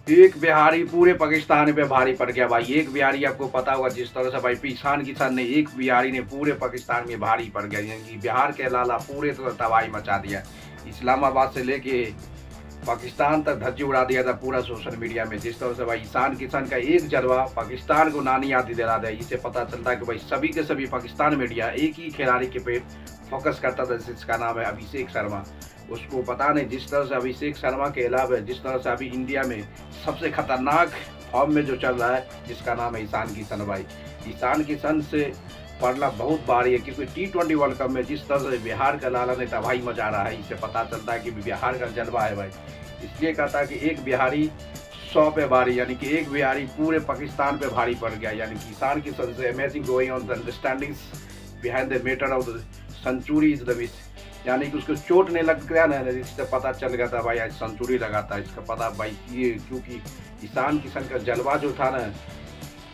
एक बिहारी पूरे पाकिस्तान पे भारी पड़ गया भाई। एक बिहारी, आपको पता होगा जिस तरह से भाई ईशान किशन ने, एक बिहारी ने पूरे पाकिस्तान में भारी पड़ गया, यानी कि बिहार के लाला पूरे तरह तबाही मचा दिया। इस्लामाबाद से लेके पाकिस्तान तक धज्जी उड़ा दिया था पूरा सोशल मीडिया में। जिस तरह से भाई ईशान किशन का एक जलवा पाकिस्तान को नानी याद दिला दिया। इससे पता चलता है कि भाई सभी के सभी पाकिस्तान मीडिया एक ही खिलाड़ी के पे फोकस करता था, जिसका नाम है अभिषेक शर्मा। उसको पता नहीं, जिस तरह से अभिषेक शर्मा के अलावा जिस तरह से अभी इंडिया में सबसे खतरनाक फॉर्म में जो चल रहा है, जिसका नाम है ईशान किशन भाई। ईशान किशन से पढ़ना बहुत भारी है, क्योंकि T20 वर्ल्ड कप में जिस तरह से बिहार का लाला ने तबाही मचा रहा है, इससे पता चलता है कि बिहार का जलवा है भाई। इसलिए कहता है कि एक बिहारी 100 पे भारी, यानी कि एक बिहारी पूरे पाकिस्तान पे भारी पड़ गया। यानी कि ईशान किशन से amazing going on the understandings behind the matter of the century is the wish, यानी कि उसको चोट नहीं लग गया ना, इससे पता चल गया था भाई आज सेंचुरी लगाता है। इसका पता भाई ये, क्योंकि ईशान किशन का जलवा जो था ना,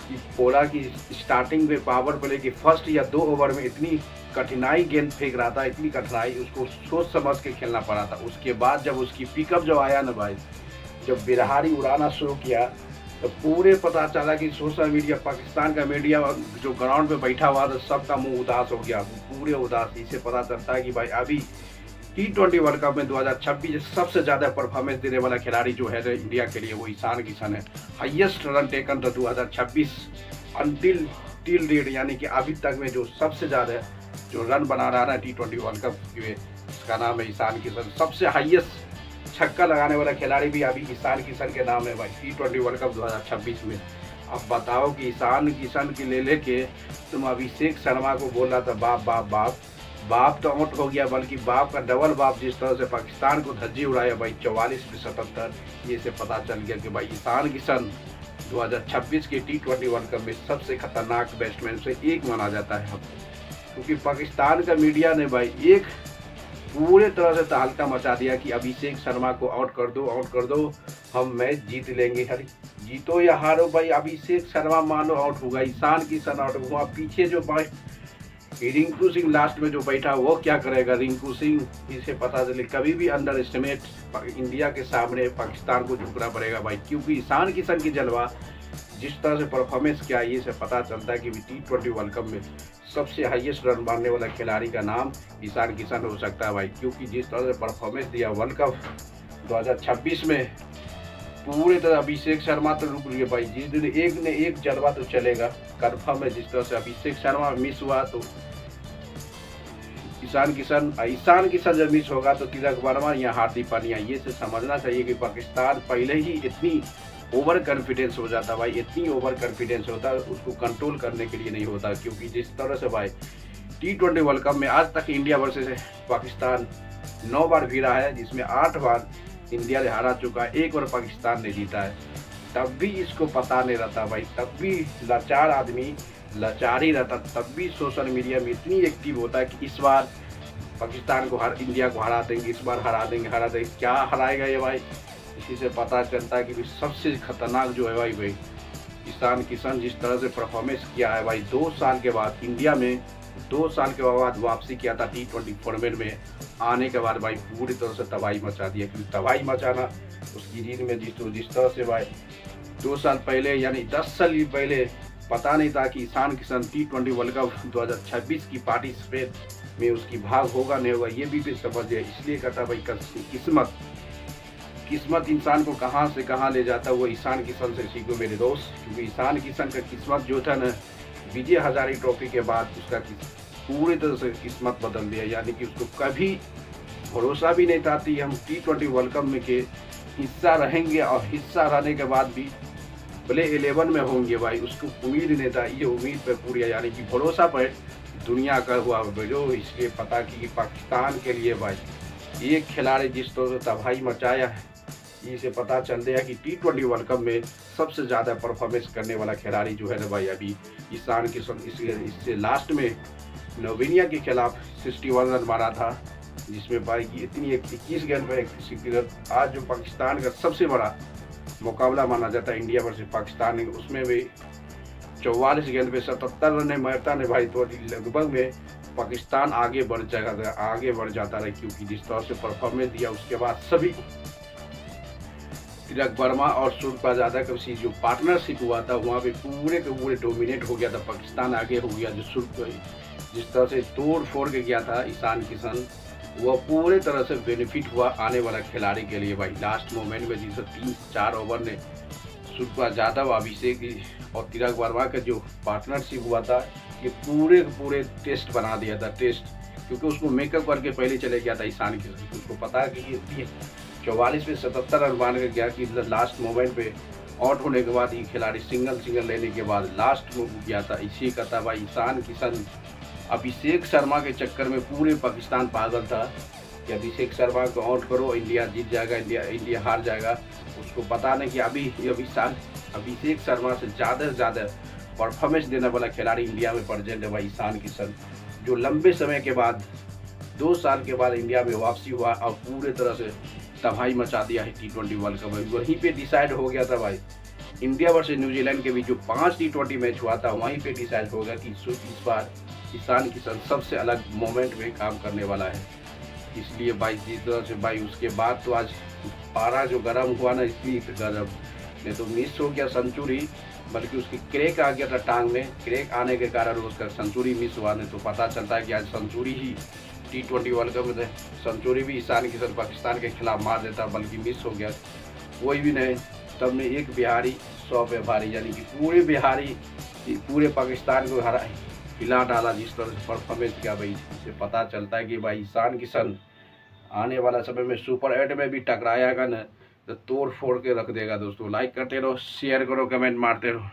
कि बोला कि स्टार्टिंग में पावर प्ले की फर्स्ट या 2 ओवर में इतनी कठिनाई गेंद फेंक रहा था, इतनी कठिनाई, उसको सोच समझ के खेलना पड़ा था। उसके बाद जब उसकी पिकअप जो आया ना भाई, जब बिहारी उड़ाना शुरू किया, तो पूरे पता चला कि सोशल मीडिया, पाकिस्तान का मीडिया जो ग्राउंड पे बैठा हुआ था, सबका मुंह उदास हो गया, पूरे उदास। इससे पता चलता है कि भाई अभी T20 वर्ल्ड कप में 2026 सबसे ज़्यादा परफॉर्मेंस देने वाला खिलाड़ी जो है इंडिया के लिए, वो ईशान किशन है। हाईएस्ट रन टेकन तो 2026 अनटिल टिल डेट, यानी कि अभी तक में जो सबसे ज़्यादा जो रन बना रहा है T20 वर्ल्ड कप में, इसका नाम है ईशान किशन। सबसे हाईएस्ट छक्का लगाने वाला खिलाड़ी भी अभी ईशान किशन के नाम है भाई T20 वर्ल्ड कप 2026 में। अब बताओ कि ईशान किशन की ले लेके तुम अभिषेक शर्मा को बोल रहा था बाप बाप बाप। बाप तो आउट हो गया, बल्कि बाप का डबल बाप जिस तरह से पाकिस्तान को धज्जी उड़ाया भाई 44 पे 77, ये से पता चल गया कि भाई ईशान किशन 2026 के T20 वर्ल्ड कप में सबसे खतरनाक बैट्समैन से एक माना जाता है। क्योंकि पाकिस्तान का मीडिया ने भाई एक पूरे तरह से तहलका मचा दिया कि अभिषेक शर्मा को आउट कर दो, हम मैच जीत लेंगे। हर जीतो या हारो भाई, अभिषेक शर्मा मानो आउट होगा, ईशान किशन आउट हुआ। पीछे जो रिंकू सिंह लास्ट में जो बैठा, वो क्या करेगा रिंकू सिंह, इसे पता चले कभी भी अंडर एस्टिमेट इंडिया के सामने पाकिस्तान को झुकना पड़ेगा भाई। क्योंकि ईशान किशन की जलवा जिस तरह से परफॉर्मेंस किया, ये से पता चलता है कि T20 वर्ल्ड कप में सबसे हाईएस्ट रन मारने वाला खिलाड़ी का नाम ईशान किशन हो सकता है भाई। क्योंकि जिस तरह से परफॉर्मेंस दिया वर्ल्ड कप 2026 में, पूरे तरह अभिषेक शर्मा तो रुक गए भाई। जिस दिन एक ने एक जलवा तो चलेगा कन्फर्म है। जिस तरह से अभिषेक शर्मा मिस हुआ तो ईशान किशन जब मिस होगा तो तिलक वर्मा या हार्दिक पांड्या। ये से समझना चाहिए कि पाकिस्तान पहले ही इतनी ओवर कॉन्फिडेंस हो जाता भाई, इतनी ओवर कॉन्फिडेंस होता, उसको कंट्रोल करने के लिए नहीं होता। क्योंकि जिस तरह से भाई T20 वर्ल्ड कप में आज तक इंडिया वर्सेस पाकिस्तान 9 बार भिड़ा है, जिसमें 8 बार इंडिया ने हारा चुका है, 1 बार पाकिस्तान ने जीता है। तब भी इसको पता नहीं रहता भाई, तब भी लाचार आदमी लाचार ही रहता, तब भी सोशल मीडिया में इतनी एक्टिव होता है कि इस बार पाकिस्तान को इंडिया को हरा देंगे, इस बार हरा देंगे। क्या हराएगा ये भाई, इसी से पता चलता है कि सबसे खतरनाक जो है भाई ईशान किशन जिस तरह से परफॉर्मेंस किया है भाई। 2 साल के बाद इंडिया में 2 साल के बाद वापसी किया था T20 फॉर्मेट में, आने के बाद भाई पूरी तरह से तबाही मचा दिया। क्योंकि तबाही मचाना उसकी रीत में जिस तरह से भाई 2 साल पहले, यानी 10 साल पहले पता नहीं था कि Ishan Kishan T20 world cup 2026 की पार्टिसिपेट में उसकी भाग होगा नहीं होगा, ये भी समझ गया। इसलिए कहता भाई किस्मत इंसान को कहाँ से कहाँ ले जाता है, वो ईशान किशन से सीखो मेरे दोस्त। क्योंकि ईशान किशन का किस्मत जो था ना, विजय हजारे ट्रॉफी के बाद उसका पूरी तरह से किस्मत बदल दिया। यानी कि उसको कभी भरोसा भी नहीं था कि हम T20 वर्ल्ड कप में के हिस्सा रहेंगे, और हिस्सा रहने के बाद भी प्ले 11 में होंगे भाई, उसको उम्मीद नहीं था। ये उम्मीद पर पूरी, यानी कि भरोसा पर दुनिया का हुआ जो। इसलिए पता कि पाकिस्तान के लिए भाई एक खिलाड़ी जिस तरह से तबाही मचाया है, इसे पता चल गया कि T20 वर्ल्ड कप में सबसे ज़्यादा परफॉर्मेंस करने वाला खिलाड़ी जो है ना भाई अभी ईशान किशन। इससे लास्ट में नोवेनिया के खिलाफ 61 रन मारा था, जिसमें भाई की इतनी 21 गेंद पर 61 रन। आज जो पाकिस्तान का सबसे बड़ा मुकाबला माना जाता है इंडिया वर्सेस पाकिस्तान, उसमें भी 44 गेंद पे 77 रन मारता ने भाई, तो लगभग में पाकिस्तान आगे बढ़ जाता रहा। क्योंकि जिस तरह से परफॉर्मेंस दिया, उसके बाद सभी तिलक वर्मा और सूर्य यादव का जो पार्टनरशिप हुआ था वहाँ पे पूरे के पूरे डोमिनेट हो गया था, पाकिस्तान आगे हो गया। जो सूर्य जिस तरह से तोड़ फोड़ के गया था ईशान किशन, वह पूरे तरह से बेनिफिट हुआ आने वाला खिलाड़ी के लिए भाई। लास्ट मोमेंट में जिसे 3-4 ओवर ने सूर्य यादव, अभिषेक और तिलक वर्मा का जो पार्टनरशिप हुआ था, ये पूरे पूरे टेस्ट बना दिया था टेस्ट, क्योंकि उसको मेकअप करके पहले चले गया था ईशान किशन। उसको पता है कि ये 44 में 77 रन मान के गया कि लास्ट मोमेंट पे आउट होने के बाद ये खिलाड़ी सिंगल लेने के बाद लास्ट में गया था। इसी का था भाई ईशान किशन। अभिषेक शर्मा के चक्कर में पूरे पाकिस्तान पागल था कि अभिषेक शर्मा को आउट करो, इंडिया जीत जाएगा, इंडिया हार जाएगा। उसको पता नहीं कि अभिषेक शर्मा से ज़्यादा परफॉर्मेंस देने वाला खिलाड़ी इंडिया में प्रेजेंट है भाई ईशान किशन, जो लंबे समय के बाद 2 साल के बाद इंडिया में वापसी हुआ और पूरे तरह से तबाही मचा दिया है T20 वर्ल्ड कप में। वहीं पे डिसाइड हो गया था भाई, इंडिया वर्सेस न्यूजीलैंड के बीच जो 5 T20 मैच हुआ था, वहीं पे डिसाइड हो गया कि इस बार ईशान किशन सबसे अलग मोमेंट में काम करने वाला है। इसलिए भाई जिस तरह से भाई उसके बाद तो आज पारा जो गर्म हुआ ना, इसलिए गर्म नहीं तो मिस हो गया सेंचुरी, बल्कि उसकी क्रैक आ गया था टांग में। क्रैक आने के कारण उसका सेंचुरी मिस हुआ। नहीं तो पता चलता है कि आज सेंचुरी ही T20 वर्ल्ड कप में सेंचुरी भी ईशान किशन पाकिस्तान के खिलाफ मार देता, बल्कि मिस हो गया। कोई भी नहीं, तब ने एक बिहारी 100 पे भारी, यानी कि पूरे बिहारी पूरे पाकिस्तान को हिला डाला जिस तरह से परफॉर्मेंस किया भाई। इससे पता चलता है कि भाई ईशान किशन आने वाला समय में सुपर 8 में भी टकराएगा न तो तोड़ फोड़ के रख देगा। दोस्तों लाइक करते रहो, शेयर करो, कमेंट मारते रहो।